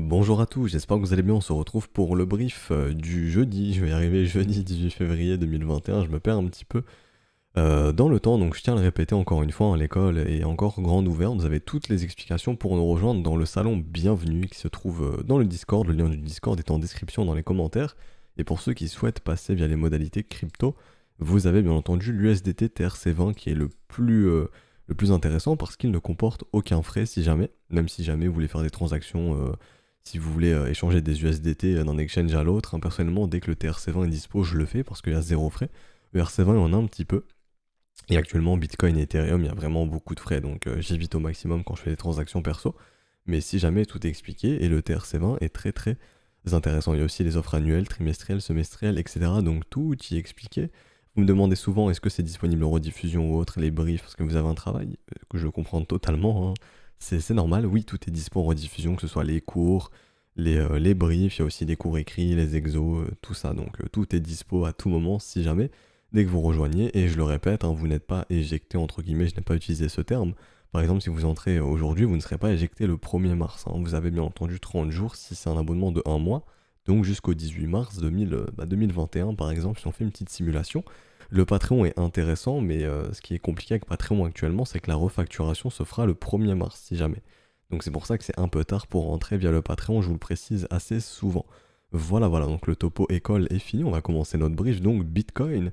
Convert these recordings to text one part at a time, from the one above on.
Bonjour à tous, j'espère que vous allez bien, on se retrouve pour le brief du jeudi, je vais y arriver jeudi 18 février 2021, je me perds un petit peu dans le temps, donc je tiens à le répéter encore une fois, hein, l'école est encore grande ouverte, vous avez toutes les explications pour nous rejoindre dans le salon bienvenue qui se trouve dans le Discord, le lien du Discord est en description dans les commentaires, et pour ceux qui souhaitent passer via les modalités crypto, vous avez bien entendu l'USDT TRC20 qui est le plus intéressant parce qu'il ne comporte aucun frais si jamais, même si jamais vous voulez faire des transactions, si vous voulez échanger des USDT d'un exchange à l'autre, hein, personnellement dès que le TRC20 est dispo je le fais parce qu'il y a zéro frais, le RC20 il y en a un petit peu, et actuellement Bitcoin et Ethereum il y a vraiment beaucoup de frais donc j'évite au maximum quand je fais des transactions perso, mais si jamais tout est expliqué, et le TRC20 est très très intéressant, il y a aussi les offres annuelles, trimestrielles, semestrielles, etc. Donc tout y est expliqué. Vous me demandez souvent est-ce que c'est disponible en rediffusion ou autre, les briefs, parce que vous avez un travail que je comprends totalement, hein. C'est normal, oui, tout est dispo en rediffusion, que ce soit les cours, les briefs, il y a aussi des cours écrits, les exos, tout ça, donc tout est dispo à tout moment, si jamais, dès que vous rejoignez, et je le répète, hein, vous n'êtes pas éjecté, entre guillemets, je n'ai pas utilisé ce terme. Par exemple, si vous entrez aujourd'hui, vous ne serez pas éjecté le 1er mars, hein. Vous avez bien entendu 30 jours si c'est un abonnement de un mois, donc jusqu'au 18 mars 2021 par exemple, si on fait une petite simulation. Le Patreon est intéressant, mais ce qui est compliqué avec Patreon actuellement, c'est que la refacturation se fera le 1er mars, si jamais. Donc c'est pour ça que c'est un peu tard pour rentrer via le Patreon, je vous le précise assez souvent. Voilà, donc le topo école est fini, on va commencer notre brief, donc Bitcoin,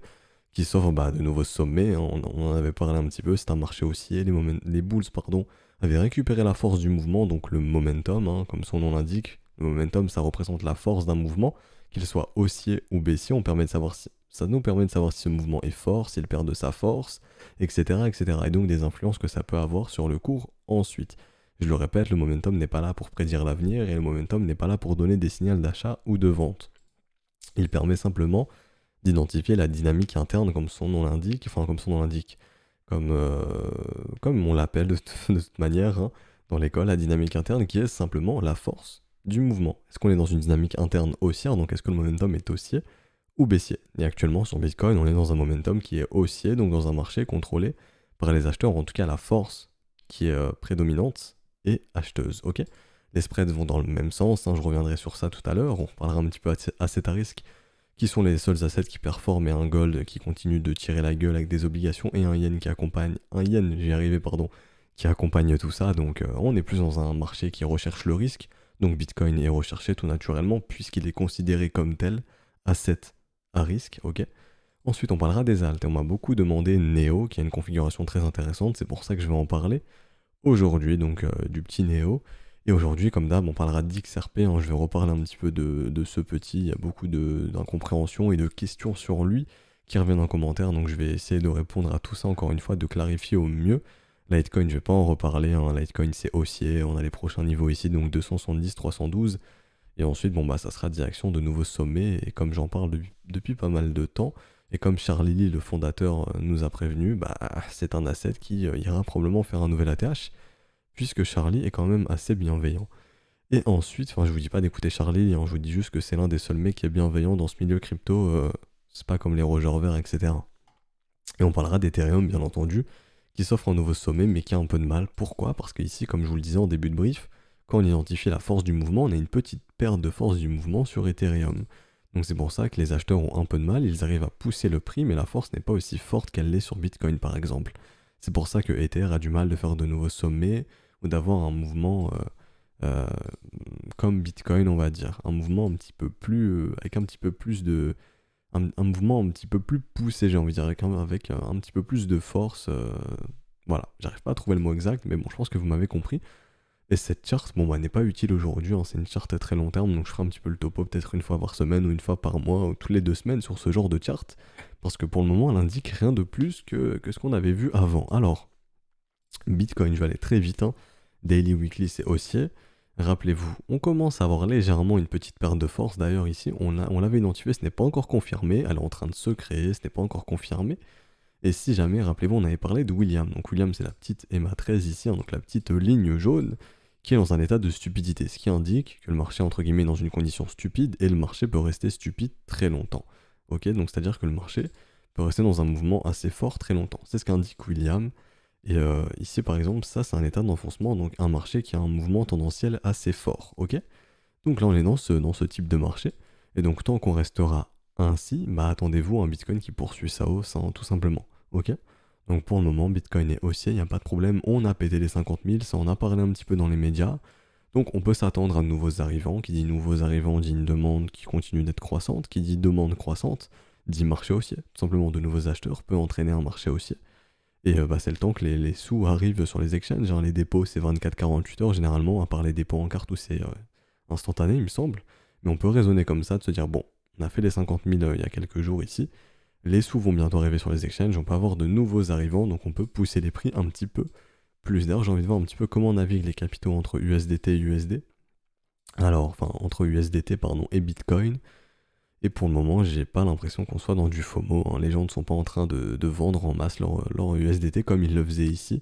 qui s'offre de nouveaux sommets, hein, on en avait parlé un petit peu, c'est un marché haussier, les bulls avaient récupéré la force du mouvement, donc le momentum, hein, comme son nom l'indique. Le momentum, ça représente la force d'un mouvement, qu'il soit haussier ou baissier, ça nous permet de savoir si ce mouvement est fort, s'il perd de sa force, etc., etc. Et donc des influences que ça peut avoir sur le cours ensuite. Je le répète, le momentum n'est pas là pour prédire l'avenir, et le momentum n'est pas là pour donner des signaux d'achat ou de vente. Il permet simplement d'identifier la dynamique interne comme son nom l'indique, comme on l'appelle de toute manière, hein, dans l'école, la dynamique interne qui est simplement la force du mouvement. Est-ce qu'on est dans une dynamique interne haussière, donc est-ce que le momentum est haussier ou baissier? Et actuellement sur Bitcoin, on est dans un momentum qui est haussier, donc dans un marché contrôlé par les acheteurs, en tout cas la force qui est prédominante est acheteuse, ok? Les spreads vont dans le même sens, hein, je reviendrai sur ça tout à l'heure, on reparlera un petit peu assez à risque qui sont les seuls assets qui performent, et un gold qui continue de tirer la gueule avec des obligations, et un yen qui accompagne tout ça. Donc on est plus dans un marché qui recherche le risque, donc Bitcoin est recherché tout naturellement puisqu'il est considéré comme tel, asset à risque, ok. Ensuite on parlera des alts, et on m'a beaucoup demandé Neo, qui a une configuration très intéressante, c'est pour ça que je vais en parler aujourd'hui, donc du petit Neo. Et aujourd'hui, comme d'hab, on parlera d'XRP, hein, je vais reparler un petit peu de ce petit, il y a beaucoup d'incompréhension et de questions sur lui qui reviennent en commentaire, donc je vais essayer de répondre à tout ça encore une fois, de clarifier au mieux. Litecoin, je vais pas en reparler, hein, Litecoin c'est haussier, on a les prochains niveaux ici, donc 270, 312, et ensuite, ça sera direction de nouveaux sommets, et comme j'en parle depuis pas mal de temps, et comme Charlie Lee, le fondateur, nous a prévenu, c'est un asset qui ira probablement faire un nouvel ATH, puisque Charlie est quand même assez bienveillant. Et ensuite, je vous dis pas d'écouter Charlie, hein, je vous dis juste que c'est l'un des seuls mecs qui est bienveillant dans ce milieu crypto, c'est pas comme les Roger Ver, etc. Et on parlera d'Ethereum, bien entendu, qui s'offre un nouveau sommet, mais qui a un peu de mal. Pourquoi? Parce que ici, comme je vous le disais en début de brief, quand on identifie la force du mouvement, on a une petite perte de force du mouvement sur Ethereum. Donc c'est pour ça que les acheteurs ont un peu de mal, ils arrivent à pousser le prix, mais la force n'est pas aussi forte qu'elle l'est sur Bitcoin par exemple. C'est pour ça que Ether a du mal de faire de nouveaux sommets, ou d'avoir un mouvement euh, comme Bitcoin, on va dire. Un mouvement un petit peu plus, avec un petit peu plus de... Un mouvement un petit peu plus poussé, j'ai envie de dire, avec un petit peu plus de force. Voilà, j'arrive pas à trouver le mot exact, mais bon, je pense que vous m'avez compris. Et cette charte, n'est pas utile aujourd'hui, hein, c'est une charte à très long terme, donc je ferai un petit peu le topo peut-être une fois par semaine, ou une fois par mois, ou toutes les 2 semaines sur ce genre de charte, parce que pour le moment, elle indique rien de plus que ce qu'on avait vu avant. Alors, Bitcoin, je vais aller très vite, hein. Daily, weekly, c'est haussier. Rappelez-vous, on commence à avoir légèrement une petite perte de force. D'ailleurs, ici, on l'avait identifié, ce n'est pas encore confirmé. Elle est en train de se créer, ce n'est pas encore confirmé. Et si jamais, rappelez-vous, on avait parlé de William. Donc William, c'est la petite EMA13 ici, hein, donc la petite ligne jaune, qui est dans un état de stupidité. Ce qui indique que le marché, entre guillemets, est dans une condition stupide, et le marché peut rester stupide très longtemps. Ok, donc c'est-à-dire que le marché peut rester dans un mouvement assez fort très longtemps. C'est ce qu'indique William. Et ici, par exemple, ça, c'est un état d'enfoncement, donc un marché qui a un mouvement tendanciel assez fort, ok? Donc là, on est dans ce type de marché. Et donc, tant qu'on restera ainsi, bah attendez-vous à un Bitcoin qui poursuit sa hausse, hein, tout simplement. Ok? Donc pour le moment, Bitcoin est haussier, il n'y a pas de problème. On a pété les 50 000, ça en a parlé un petit peu dans les médias. Donc on peut s'attendre à de nouveaux arrivants. Qui dit nouveaux arrivants dit une demande qui continue d'être croissante. Qui dit demande croissante dit marché haussier. Tout simplement, de nouveaux acheteurs peut entraîner un marché haussier. Et bah, c'est le temps que les sous arrivent sur les exchanges, hein. Les dépôts, c'est 24-48 heures généralement, à part les dépôts en carte où c'est instantané, il me semble. Mais on peut raisonner comme ça, de se dire, bon, on a fait les 50 000 il y a quelques jours ici, les sous vont bientôt arriver sur les exchanges, on peut avoir de nouveaux arrivants, donc on peut pousser les prix un petit peu plus. D'ailleurs, j'ai envie de voir un petit peu comment naviguent les capitaux entre USDT et USD. Alors, enfin, entre USDT, pardon, et Bitcoin. Et pour le moment, j'ai pas l'impression qu'on soit dans du FOMO, hein. Les gens ne sont pas en train de vendre en masse leur USDT comme ils le faisaient ici,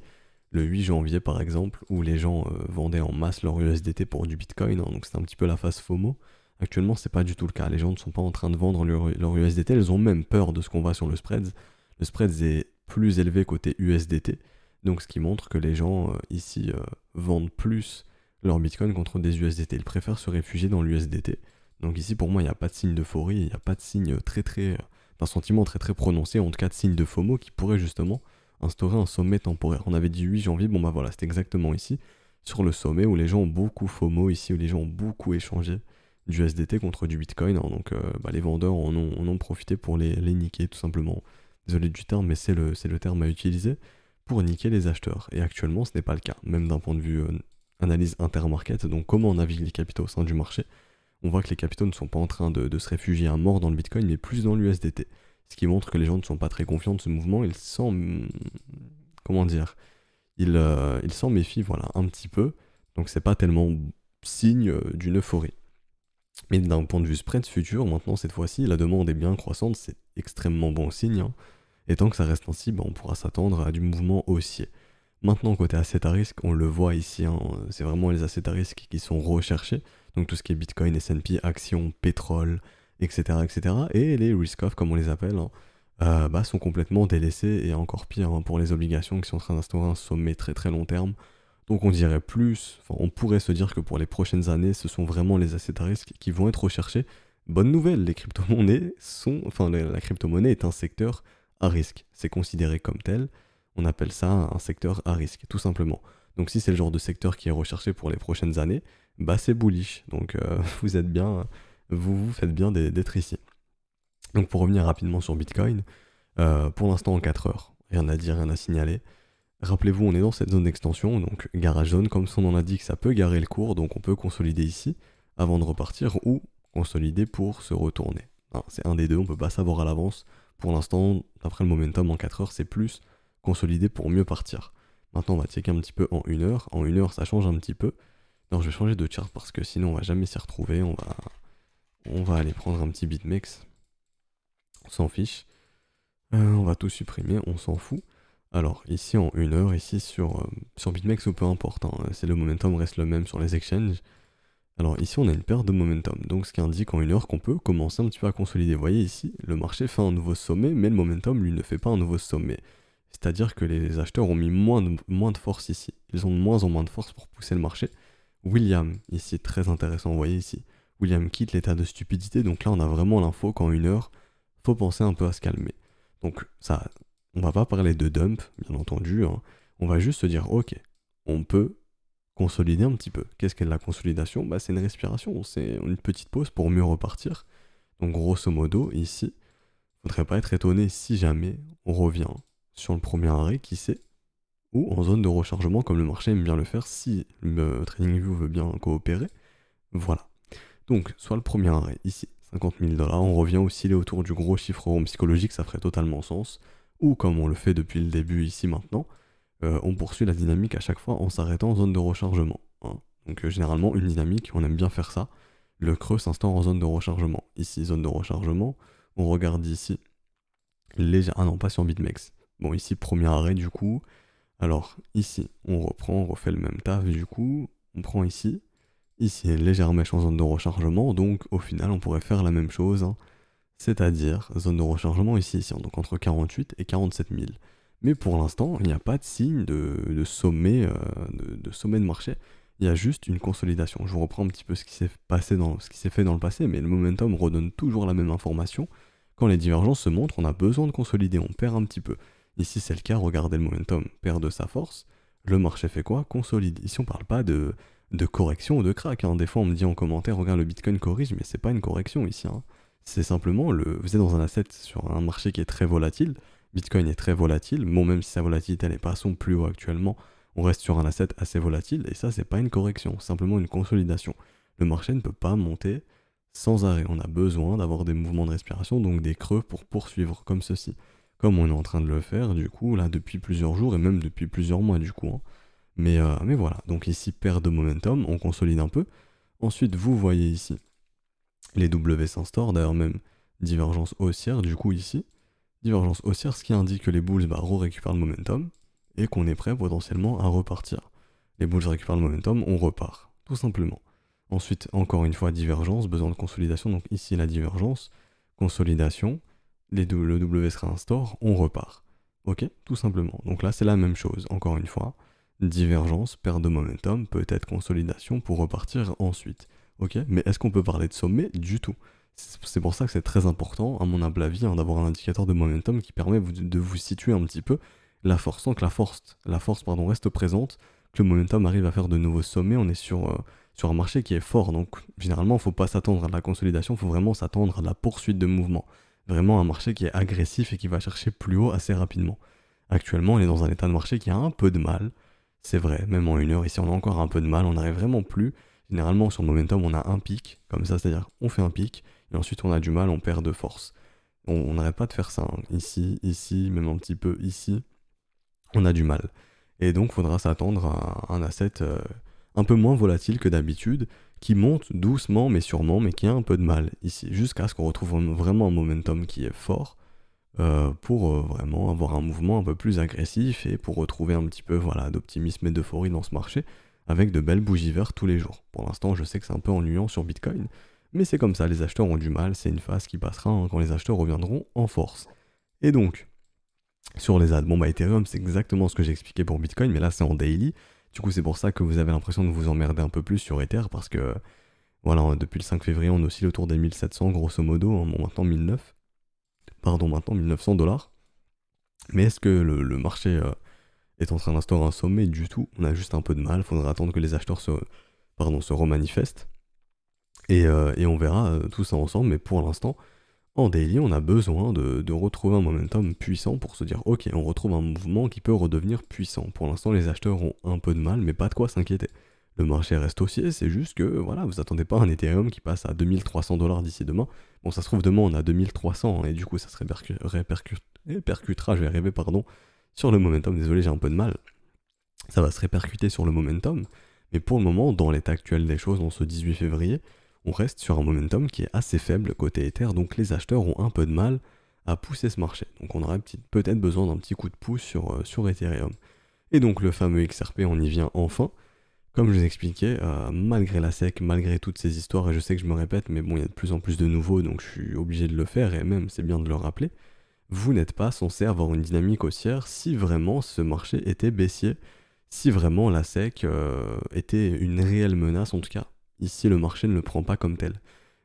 le 8 janvier par exemple, où les gens vendaient en masse leur USDT pour du Bitcoin, hein. Donc c'est un petit peu la phase FOMO. Actuellement, c'est pas du tout le cas. Les gens ne sont pas en train de vendre leur USDT, elles ont même peur de ce qu'on voit sur le spread. Le spread est plus élevé côté USDT, donc ce qui montre que les gens ici vendent plus leur Bitcoin contre des USDT. Ils préfèrent se réfugier dans l'USDT. Donc ici, pour moi, il n'y a pas de signe d'euphorie, il n'y a pas de signe d'un sentiment très très prononcé, en tout cas de signe de FOMO qui pourrait justement instaurer un sommet temporaire. On avait dit 8 janvier, bon bah voilà, c'est exactement ici, sur le sommet où les gens ont beaucoup FOMO, ici où les gens ont beaucoup échangé du SDT contre du Bitcoin, hein. Donc bah, les vendeurs en ont profité pour les niquer tout simplement. Désolé du terme, mais c'est le terme à utiliser pour niquer les acheteurs. Et actuellement, ce n'est pas le cas, même d'un point de vue analyse intermarket, donc comment on navigue les capitaux au sein du marché. On voit que les capitaux ne sont pas en train de se réfugier à mort dans le Bitcoin, mais plus dans l'USDT. Ce qui montre que les gens ne sont pas très confiants de ce mouvement. Ils s'en... Comment dire? Ils s'en méfient, voilà, un petit peu. Donc c'est pas tellement signe d'une euphorie. Mais d'un point de vue spread futur, maintenant, cette fois-ci, la demande est bien croissante, c'est extrêmement bon signe, hein. Et tant que ça reste ainsi, bah, on pourra s'attendre à du mouvement haussier. Maintenant, côté assets à risque, on le voit ici, hein, c'est vraiment les assets à risque qui sont recherchés. Donc tout ce qui est Bitcoin, S&P, actions, pétrole, etc., etc. Et les risk-off, comme on les appelle, hein, bah, sont complètement délaissés et encore pire, hein, pour les obligations qui sont en train d'instaurer un sommet très très long terme. Donc on dirait plus, enfin on pourrait se dire que pour les prochaines années, ce sont vraiment les assets à risque qui vont être recherchés. Bonne nouvelle, les crypto-monnaies sont, enfin la crypto-monnaie est un secteur à risque. C'est considéré comme tel. On appelle ça un secteur à risque, tout simplement. Donc si c'est le genre de secteur qui est recherché pour les prochaines années, bah c'est bullish. Donc vous êtes bien, vous faites bien d'être ici. Donc pour revenir rapidement sur Bitcoin, pour l'instant en 4 heures, rien à dire, rien à signaler. Rappelez-vous, on est dans cette zone d'extension, donc garage zone, comme son nom l'indique, ça peut garer le cours, donc on peut consolider ici avant de repartir ou consolider pour se retourner. Hein, c'est un des deux, on peut pas savoir à l'avance. Pour l'instant, d'après le momentum en 4 heures, c'est plus consolider pour mieux partir. Maintenant, on va checker un petit peu en 1 heure. En 1 heure, ça change un petit peu. Non, je vais changer de chart parce que sinon, on va jamais s'y retrouver. On va aller prendre un petit BitMEX. On s'en fiche. On va tout supprimer, on s'en fout. Alors, ici en 1 heure, ici sur BitMEX ou peu importe, hein, c'est le momentum reste le même sur les exchanges. Alors ici on a une perte de momentum, donc ce qui indique en 1 heure qu'on peut commencer un petit peu à consolider. Vous voyez ici, le marché fait un nouveau sommet, mais le momentum lui ne fait pas un nouveau sommet. C'est-à-dire que les acheteurs ont mis moins de force ici. Ils ont de moins en moins de force pour pousser le marché. William, ici très intéressant, vous voyez ici. William quitte l'état de stupidité, donc là on a vraiment l'info qu'en 1 heure, faut penser un peu à se calmer. Donc ça, on va pas parler de dump, bien entendu, hein. On va juste se dire, ok, on peut consolider un petit peu. Qu'est-ce qu'est la consolidation? Bah, c'est une respiration, c'est une petite pause pour mieux repartir. Donc grosso modo, ici, faudrait pas être étonné si jamais on revient sur le premier arrêt, qui sait, ou en zone de rechargement comme le marché aime bien le faire si le TradingView veut bien coopérer. Voilà. Donc, soit le premier arrêt, ici, 50 000 $, on revient osciller autour du gros chiffre rond psychologique, ça ferait totalement sens. Ou comme on le fait depuis le début ici maintenant, on poursuit la dynamique à chaque fois en s'arrêtant en zone de rechargement, hein. Donc généralement, une dynamique, on aime bien faire ça. Le creux s'instaure en zone de rechargement. Ici, zone de rechargement, on regarde ici. Ah non, pas sur BitMEX. Bon, ici, premier arrêt du coup. Alors, ici, on reprend, on refait le même taf du coup. On prend ici. Ici, une légère mèche en zone de rechargement. Donc, au final, on pourrait faire la même chose, hein. C'est-à-dire, zone de rechargement ici, donc entre 48 et 47 000. Mais pour l'instant, il n'y a pas de signe de sommet, de sommet de marché. il y a juste une consolidation. Je vous reprends un petit peu ce qui s'est passé ce qui s'est fait dans le passé, mais le momentum redonne toujours la même information. Quand les divergences se montrent, on a besoin de consolider, on perd un petit peu. Ici c'est le cas, regardez le momentum perd de sa force. Le marché fait quoi? Consolide. Ici on parle pas de correction ou de crack, hein. Des fois on me dit en commentaire, regarde le Bitcoin corrige, mais c'est pas une correction ici, hein. C'est simplement, vous êtes dans un asset sur un marché qui est très volatile. Bitcoin est très volatile. Bon, même si sa volatilité n'est pas à son plus haut actuellement, on reste sur un asset assez volatile. Et ça, c'est pas une correction, c'est simplement une consolidation. Le marché ne peut pas monter sans arrêt. On a besoin d'avoir des mouvements de respiration, donc des creux pour poursuivre, comme ceci. Comme on est en train de le faire, du coup, là, depuis plusieurs jours et même depuis plusieurs mois, du coup, hein. Mais voilà, donc ici, perte de momentum, on consolide un peu. Ensuite, vous voyez ici les W s'instaurent, d'ailleurs même divergence haussière du coup ici. Divergence haussière, ce qui indique que les bulls récupèrent le momentum et qu'on est prêt potentiellement à repartir. Les bulls récupèrent le momentum, on repart, tout simplement. Ensuite, encore une fois, divergence, besoin de consolidation, donc ici la divergence, consolidation, le W se réinstaure, on repart. Ok, tout simplement. Donc là, c'est la même chose, encore une fois. Divergence, perte de momentum, peut-être consolidation pour repartir ensuite. Ok, mais est-ce qu'on peut parler de sommet? Du tout. C'est pour ça que c'est très important, à mon humble avis, hein, d'avoir un indicateur de momentum qui permet de vous situer un petit peu la force, sans que la force reste présente, que le momentum arrive à faire de nouveaux sommets. On est sur un marché qui est fort, donc généralement, il ne faut pas s'attendre à de la consolidation, il faut vraiment s'attendre à de la poursuite de mouvement. Vraiment un marché qui est agressif et qui va chercher plus haut assez rapidement. Actuellement, on est dans un état de marché qui a un peu de mal. C'est vrai, même en une heure, ici, on a encore un peu de mal, on n'arrive vraiment plus. Généralement, sur le momentum, on a un pic, comme ça, c'est-à-dire on fait un pic, et ensuite on a du mal, on perd de force. On n'arrête pas de faire ça, hein. Ici, même un petit peu ici, on a du mal. Et donc, il faudra s'attendre à un asset un peu moins volatile que d'habitude, qui monte doucement mais sûrement, mais qui a un peu de mal ici, jusqu'à ce qu'on retrouve vraiment un momentum qui est fort, pour vraiment avoir un mouvement un peu plus agressif et pour retrouver un petit peu voilà, d'optimisme et d'euphorie dans ce marché avec de belles bougies vertes tous les jours. Pour l'instant, je sais que c'est un peu ennuyant sur Bitcoin, mais c'est comme ça, les acheteurs ont du mal, c'est une phase qui passera, hein, quand les acheteurs reviendront en force. Et donc, sur les ads, bon bah Ethereum, c'est exactement ce que j'ai expliqué pour Bitcoin, mais là c'est en daily. Du coup, c'est pour ça que vous avez l'impression de vous emmerder un peu plus sur Ether, parce que voilà, depuis le 5 février, on oscille autour des 1700 grosso modo, hein, bon maintenant 1009, pardon, maintenant 1900 $. Mais est-ce que le marché est en train d'instaurer un sommet? Du tout, on a juste un peu de mal, il faudra attendre que les acheteurs se remanifestent. Et on verra tout ça ensemble, mais pour l'instant, en daily, on a besoin de retrouver un momentum puissant pour se dire ok, on retrouve un mouvement qui peut redevenir puissant. Pour l'instant, les acheteurs ont un peu de mal, mais pas de quoi s'inquiéter. Le marché reste haussier, c'est juste que voilà, vous attendez pas un Ethereum qui passe à 2300 $ d'ici demain. Bon, ça se trouve demain on a 2300, hein, et du coup ça se répercutera, je vais rêver, pardon, sur le momentum. Désolé, j'ai un peu de mal. Ça va se répercuter sur le momentum, mais pour le moment, dans l'état actuel des choses, en ce 18 février, on reste sur un momentum qui est assez faible côté Ether, donc les acheteurs ont un peu de mal à pousser ce marché. Donc on aurait peut-être besoin d'un petit coup de pouce sur Ethereum. Et donc le fameux XRP, on y vient enfin. Comme je vous expliquais, malgré la SEC, malgré toutes ces histoires, et je sais que je me répète, mais bon, il y a de plus en plus de nouveaux, donc je suis obligé de le faire, et même c'est bien de le rappeler, vous n'êtes pas censé avoir une dynamique haussière si vraiment ce marché était baissier, si vraiment la SEC était une réelle menace, en tout cas, ici le marché ne le prend pas comme tel.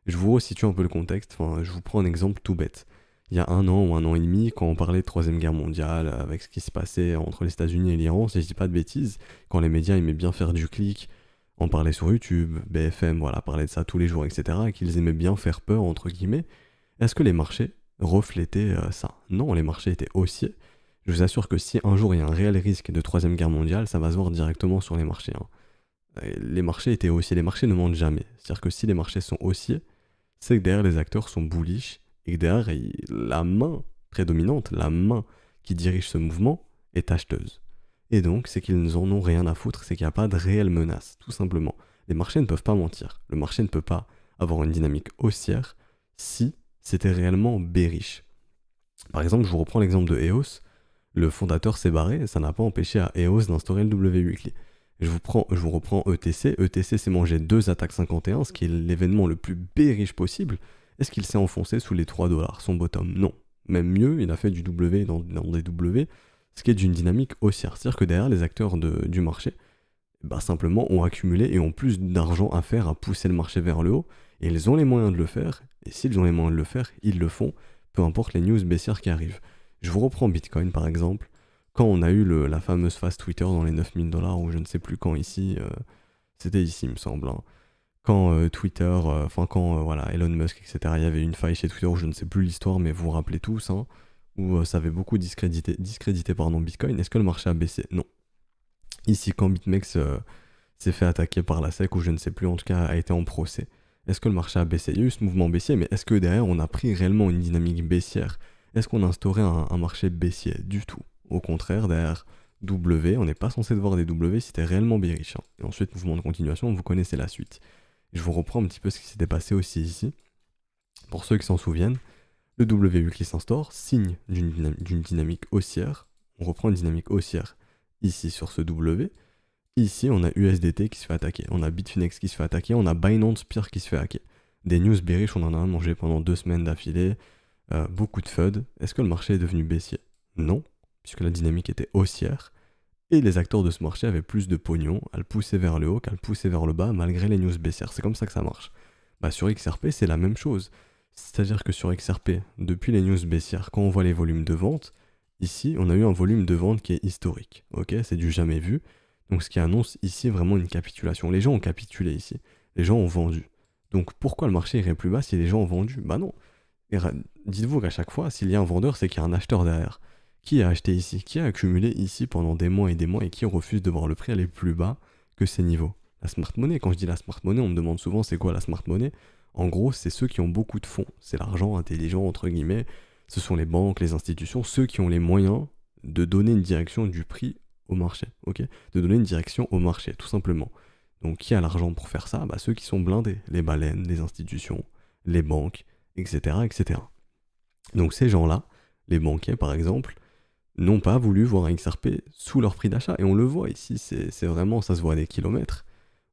Je vous resitue un peu le contexte, enfin, je vous prends un exemple tout bête. Il y a un an ou un an et demi, quand on parlait de Troisième Guerre mondiale, avec ce qui se passait entre les États-Unis et l'Iran, si je dis pas de bêtises, quand les médias aimaient bien faire du clic, en parlait sur YouTube, BFM, voilà, parlait de ça tous les jours, etc., et qu'ils aimaient bien faire peur, entre guillemets, est-ce que les marchés reflétaient ça? Non, les marchés étaient haussiers. Je vous assure que si un jour il y a un réel risque de Troisième Guerre mondiale, ça va se voir directement sur les marchés, hein. Les marchés étaient haussiers, les marchés ne mentent jamais. C'est-à-dire que si les marchés sont haussiers, c'est que derrière les acteurs sont bullish et que derrière la main prédominante, la main qui dirige ce mouvement est acheteuse. Et donc c'est qu'ils n'en ont rien à foutre, c'est qu'il n'y a pas de réelle menace, tout simplement. Les marchés ne peuvent pas mentir, le marché ne peut pas avoir une dynamique haussière si c'était réellement bearish. Par exemple, je vous reprends l'exemple de EOS, le fondateur s'est barré, ça n'a pas empêché à EOS d'instaurer le W Weekly. Je vous reprends ETC. ETC s'est mangé 2 attaques 51, ce qui est l'événement le plus bearish possible. Est-ce qu'il s'est enfoncé sous les 3 $, son bottom? Non. Même mieux, il a fait du W dans des W, ce qui est d'une dynamique haussière. C'est-à-dire que derrière les acteurs du marché, bah simplement ont accumulé et ont plus d'argent à faire à pousser le marché vers le haut. Et ils ont les moyens de le faire. Et s'ils ont les moyens de le faire, ils le font, peu importe les news baissières qui arrivent. Je vous reprends Bitcoin par exemple. Quand on a eu la fameuse phase Twitter dans les 9000 $, ou je ne sais plus quand ici, c'était ici il me semble, hein. Quand Twitter, enfin quand voilà, Elon Musk, etc., il y avait une faille chez Twitter, où je ne sais plus l'histoire, mais vous vous rappelez tous, hein, où ça avait beaucoup discrédité pardon, Bitcoin. Est-ce que le marché a baissé? Non. Ici, quand BitMEX s'est fait attaquer par la SEC, ou je ne sais plus, en tout cas a été en procès, est-ce que le marché a baissé? Il y a eu ce mouvement baissier, mais est-ce que derrière on a pris réellement une dynamique baissière? Est-ce qu'on a instauré un marché baissier? Du tout. Au contraire, derrière W, on n'est pas censé devoir des W si t'es réellement bearish, hein. Et ensuite, mouvement de continuation, vous connaissez la suite. Je vous reprends un petit peu ce qui s'était passé aussi ici. Pour ceux qui s'en souviennent, le W weekly s'instaure, signe d'une dynamique haussière. On reprend une dynamique haussière ici sur ce W. Ici, on a USDT qui se fait attaquer, on a Bitfinex qui se fait attaquer, on a Binance pire qui se fait hacker. Des news bearish, on en a mangé pendant 2 semaines d'affilée, beaucoup de FUD. Est-ce que le marché est devenu baissier? Non, puisque la dynamique était haussière. Et les acteurs de ce marché avaient plus de pognon à le pousser vers le haut qu'à le pousser vers le bas malgré les news baissières. C'est comme ça que ça marche. Bah sur XRP, c'est la même chose. C'est-à-dire que sur XRP, depuis les news baissières, quand on voit les volumes de vente, ici, on a eu un volume de vente qui est historique. Ok, c'est du jamais vu. Donc ce qui annonce ici vraiment une capitulation. Les gens ont capitulé ici. Les gens ont vendu. Donc pourquoi le marché irait plus bas si les gens ont vendu? Bah non. Dites-vous qu'à chaque fois, s'il y a un vendeur, c'est qu'il y a un acheteur derrière. Qui a acheté ici? Qui a accumulé ici pendant des mois et qui refuse de voir le prix aller plus bas que ces niveaux? La smart money. Quand je dis la smart money, on me demande souvent c'est quoi la smart money. En gros, c'est ceux qui ont beaucoup de fonds. C'est l'argent intelligent, entre guillemets. Ce sont les banques, les institutions, ceux qui ont les moyens de donner une direction du prix au marché. Ok, de donner une direction au marché, tout simplement. Donc qui a l'argent pour faire ça? Bah, ceux qui sont blindés. Les baleines, les institutions, les banques, etc. etc. Donc ces gens-là, les banquiers par exemple, n'ont pas voulu voir un XRP sous leur prix d'achat. Et on le voit ici, c'est vraiment, ça se voit à des kilomètres.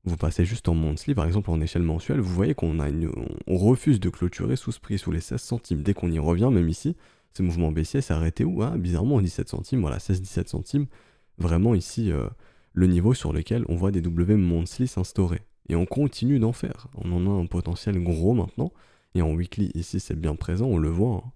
Vous passez juste en monthly, par exemple en échelle mensuelle, vous voyez on refuse de clôturer sous ce prix, sous les 16 centimes. Dès qu'on y revient, même ici, ce mouvement baissier s'est arrêté où? Ah, bizarrement, 17 centimes, voilà, 16-17 centimes. Vraiment ici, le niveau sur lequel on voit des W monthly s'instaurer. Et on continue d'en faire. On en a un potentiel gros maintenant. Et en weekly, ici, c'est bien présent, on le voit, hein.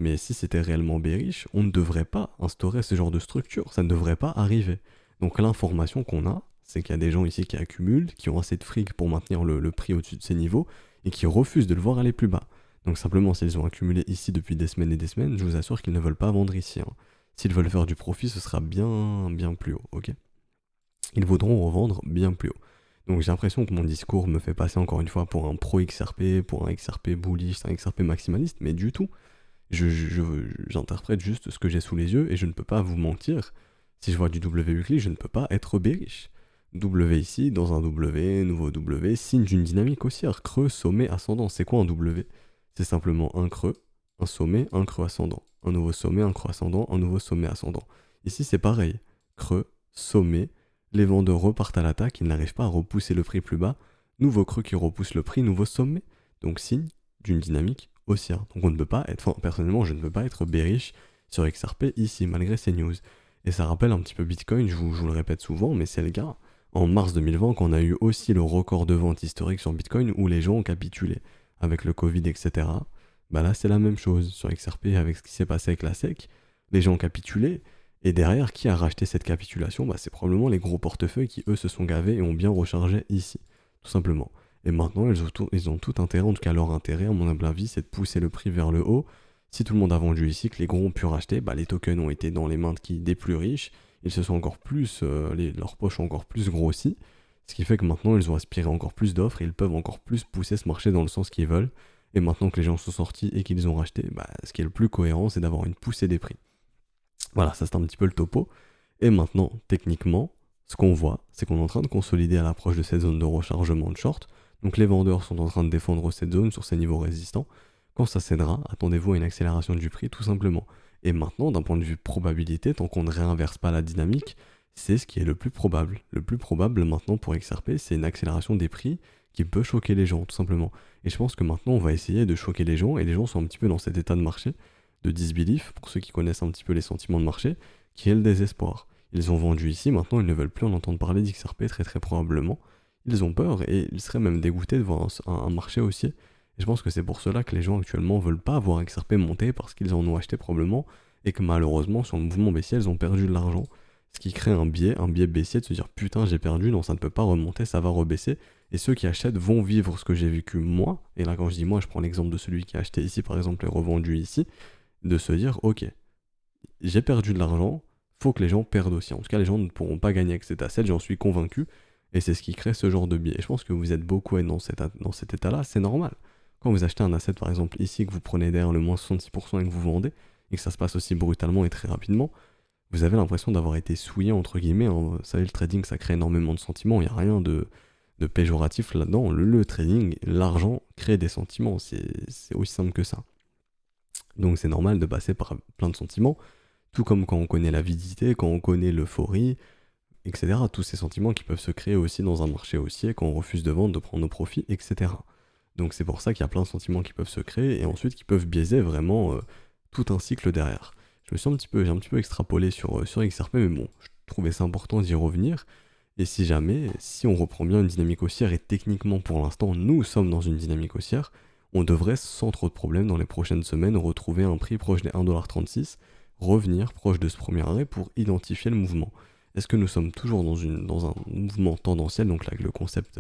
Mais si c'était réellement bearish, on ne devrait pas instaurer ce genre de structure, ça ne devrait pas arriver. Donc l'information qu'on a, c'est qu'il y a des gens ici qui accumulent, qui ont assez de fric pour maintenir le prix au-dessus de ces niveaux, et qui refusent de le voir aller plus bas. Donc simplement, s'ils ont accumulé ici depuis des semaines et des semaines, je vous assure qu'ils ne veulent pas vendre ici, hein. S'ils veulent faire du profit, ce sera bien, bien plus haut, ok? Ils voudront revendre bien plus haut. Donc j'ai l'impression que mon discours me fait passer encore une fois pour un pro XRP, pour un XRP bullish, un XRP maximaliste, mais du tout. J'interprète juste ce que j'ai sous les yeux et je ne peux pas vous mentir. Si je vois du W weekly, je ne peux pas être bearish. W ici, dans un W, nouveau W, signe d'une dynamique haussière, creux, sommet, ascendant. C'est quoi un W? C'est simplement un creux, un sommet, un creux ascendant. Un nouveau sommet, un creux ascendant, un nouveau sommet ascendant. Ici c'est pareil, creux, sommet, les vendeurs repartent à l'attaque, ils n'arrivent pas à repousser le prix plus bas, nouveau creux qui repousse le prix, nouveau sommet. Donc signe d'une dynamique haussière. Donc on ne peut pas être, enfin personnellement je ne peux pas être bearish sur XRP ici malgré ces news. Et ça rappelle un petit peu Bitcoin, je vous le répète souvent, mais c'est le cas. En mars 2020, quand on a eu aussi le record de vente historique sur Bitcoin où les gens ont capitulé avec le Covid, etc. Bah là c'est la même chose sur XRP avec ce qui s'est passé avec la SEC. Les gens ont capitulé. Et derrière, qui a racheté cette capitulation? Bah, c'est probablement les gros portefeuilles qui, eux, se sont gavés et ont bien rechargé ici, tout simplement. Et maintenant, ils ont tout intérêt, en tout cas leur intérêt, à mon humble avis, c'est de pousser le prix vers le haut. Si tout le monde a vendu ici, que les gros ont pu racheter, bah, les tokens ont été dans les mains des plus riches, ils se sont encore plus, leurs poches ont encore plus grossi, ce qui fait que maintenant, ils ont aspiré encore plus d'offres et ils peuvent encore plus pousser ce marché dans le sens qu'ils veulent. Et maintenant que les gens sont sortis et qu'ils ont racheté, bah, ce qui est le plus cohérent, c'est d'avoir une poussée des prix. Voilà, ça c'est un petit peu le topo. Et maintenant, techniquement, ce qu'on voit, c'est qu'on est en train de consolider à l'approche de cette zone de rechargement de short. Donc les vendeurs sont en train de défendre cette zone sur ces niveaux résistants. Quand ça cédera, attendez-vous à une accélération du prix tout simplement. Et maintenant, d'un point de vue probabilité, tant qu'on ne réinverse pas la dynamique, c'est ce qui est le plus probable. Le plus probable maintenant pour XRP, c'est une accélération des prix qui peut choquer les gens tout simplement. Et je pense que maintenant, on va essayer de choquer les gens, et les gens sont un petit peu dans cet état de marché de disbelief, pour ceux qui connaissent un petit peu les sentiments de marché, qui est le désespoir. Ils ont vendu ici, maintenant ils ne veulent plus en entendre parler d'XRP très très probablement. Ils ont peur et ils seraient même dégoûtés de voir un marché haussier. Et je pense que c'est pour cela que les gens actuellement veulent pas voir XRP monter parce qu'ils en ont acheté probablement et que malheureusement sur le mouvement baissier ils ont perdu de l'argent. Ce qui crée un biais baissier de se dire putain j'ai perdu, non ça ne peut pas remonter, ça va rebaisser. Et ceux qui achètent vont vivre ce que j'ai vécu moi. Et là quand je dis moi je prends l'exemple de celui qui a acheté ici par exemple et revendu ici. De se dire ok j'ai perdu de l'argent, faut que les gens perdent aussi. En tout cas, les gens ne pourront pas gagner avec cet asset, j'en suis convaincu. Et c'est ce qui crée ce genre de biais. Et je pense que vous êtes beaucoup à être dans cet état-là, c'est normal. Quand vous achetez un asset, par exemple, ici, que vous prenez derrière le moins 66% et que vous vendez, et que ça se passe aussi brutalement et très rapidement, vous avez l'impression d'avoir été souillé, entre guillemets. Hein. Vous savez, le trading, ça crée énormément de sentiments, il n'y a rien de péjoratif là-dedans. Le trading, l'argent crée des sentiments, c'est aussi simple que ça. Donc c'est normal de passer par plein de sentiments. Tout comme quand on connaît l'avidité, quand on connaît l'euphorie, etc. Tous ces sentiments qui peuvent se créer aussi dans un marché haussier quand on refuse de vendre, de prendre nos profits, etc. Donc c'est pour ça qu'il y a plein de sentiments qui peuvent se créer et ensuite qui peuvent biaiser vraiment tout un cycle derrière. J'ai un petit peu extrapolé sur XRP, mais bon, je trouvais ça important d'y revenir. Et si jamais, si on reprend bien une dynamique haussière, et techniquement pour l'instant nous sommes dans une dynamique haussière, on devrait sans trop de problèmes dans les prochaines semaines retrouver un prix proche des 1,36$, revenir proche de ce premier arrêt pour identifier le mouvement. Est-ce que nous sommes toujours dans un mouvement tendanciel, donc là le concept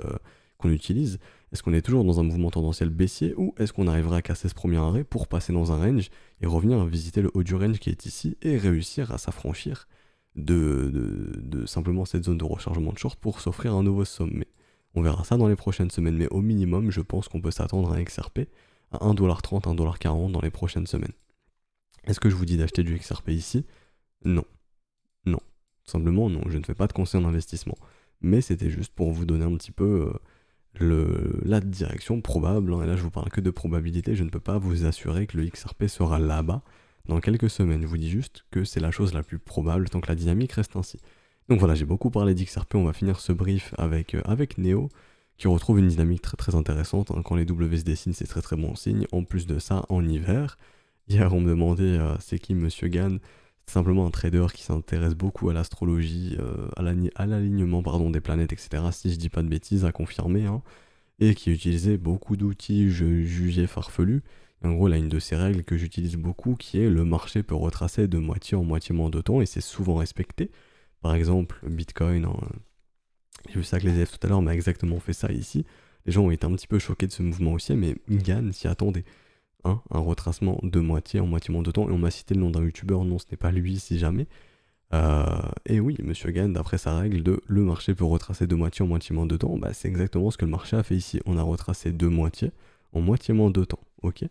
qu'on utilise, est-ce qu'on est toujours dans un mouvement tendanciel baissier ou est-ce qu'on arrivera à casser ce premier arrêt pour passer dans un range et revenir visiter le haut du range qui est ici et réussir à s'affranchir de simplement cette zone de rechargement de short pour s'offrir un nouveau sommet. On verra ça dans les prochaines semaines, mais au minimum, je pense qu'on peut s'attendre à un XRP à 1,30$, 1,40$ dans les prochaines semaines. Est-ce que je vous dis d'acheter du XRP ici? Non. Non. Simplement, non. Je ne fais pas de conseil en investissement. Mais c'était juste pour vous donner un petit peu la direction probable. Hein. Et là, je vous parle que de probabilité. Je ne peux pas vous assurer que le XRP sera là-bas dans quelques semaines. Je vous dis juste que c'est la chose la plus probable tant que la dynamique reste ainsi. Donc voilà, j'ai beaucoup parlé d'XRP. On va finir ce brief avec Neo qui retrouve une dynamique très très intéressante. Hein. Quand les W se dessinent, c'est très très bon signe. En plus de ça, en hiver, hier on me demandait c'est qui Monsieur Gann. C'est simplement un trader qui s'intéresse beaucoup à l'astrologie, à l'alignement des planètes, etc. Si je dis pas de bêtises, à confirmer, hein, et qui utilisait beaucoup d'outils jugés farfelus. Et en gros, là, une de ces règles que j'utilise beaucoup, qui est le marché peut retracer de moitié en moitié moins de temps, et c'est souvent respecté. Par exemple, Bitcoin, hein, j'ai vu ça avec les EF tout à l'heure, on m'a exactement fait ça ici. Les gens ont été un petit peu choqués de ce mouvement haussier, mais Gann s'y attendait. Hein, un retracement de moitié en moitié moins de temps, et on m'a cité le nom d'un youtubeur, non ce n'est pas lui si jamais. Et oui, Monsieur Gann, d'après sa règle de le marché peut retracer de moitié en moitié moins de temps, bah, c'est exactement ce que le marché a fait ici. On a retracé de moitié en moitié moins de temps, ok.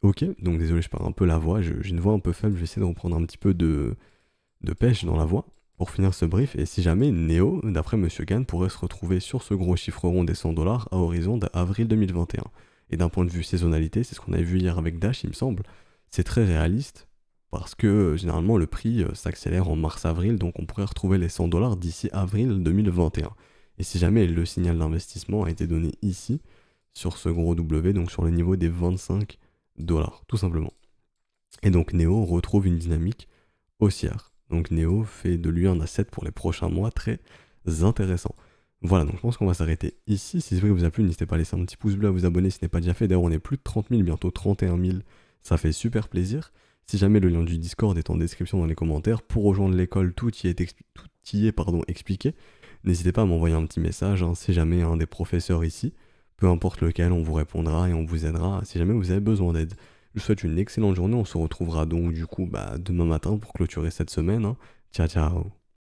Ok, donc désolé, je perds un peu la voix, j'ai une voix un peu faible, je vais essayer de reprendre un petit peu de pêche dans la voix pour finir ce brief. Et si jamais Neo, d'après Monsieur Gann, pourrait se retrouver sur ce gros chiffre rond des 100$ à horizon d'avril 2021. Et d'un point de vue saisonnalité, c'est ce qu'on avait vu hier avec Dash, il me semble, c'est très réaliste parce que généralement le prix s'accélère en mars-avril, donc on pourrait retrouver les 100$ d'ici avril 2021. Et si jamais le signal d'investissement a été donné ici, sur ce gros W, donc sur le niveau des 25$, tout simplement. Et donc Neo retrouve une dynamique haussière. Donc Neo fait de lui un asset pour les prochains mois très intéressant. Voilà, donc je pense qu'on va s'arrêter ici. Si ce vidéo vous a plu, n'hésitez pas à laisser un petit pouce bleu, à vous abonner si ce n'est pas déjà fait. D'ailleurs, on est plus de 30 000, bientôt 31 000. Ça fait super plaisir. Si jamais le lien du Discord est en description dans les commentaires, pour rejoindre l'école, tout y est expliqué. N'hésitez pas à m'envoyer un petit message, hein, si jamais un des professeurs ici, peu importe lequel, on vous répondra et on vous aidera si jamais vous avez besoin d'aide. Je vous souhaite une excellente journée, on se retrouvera donc du coup demain matin pour clôturer cette semaine. Hein. Ciao ciao.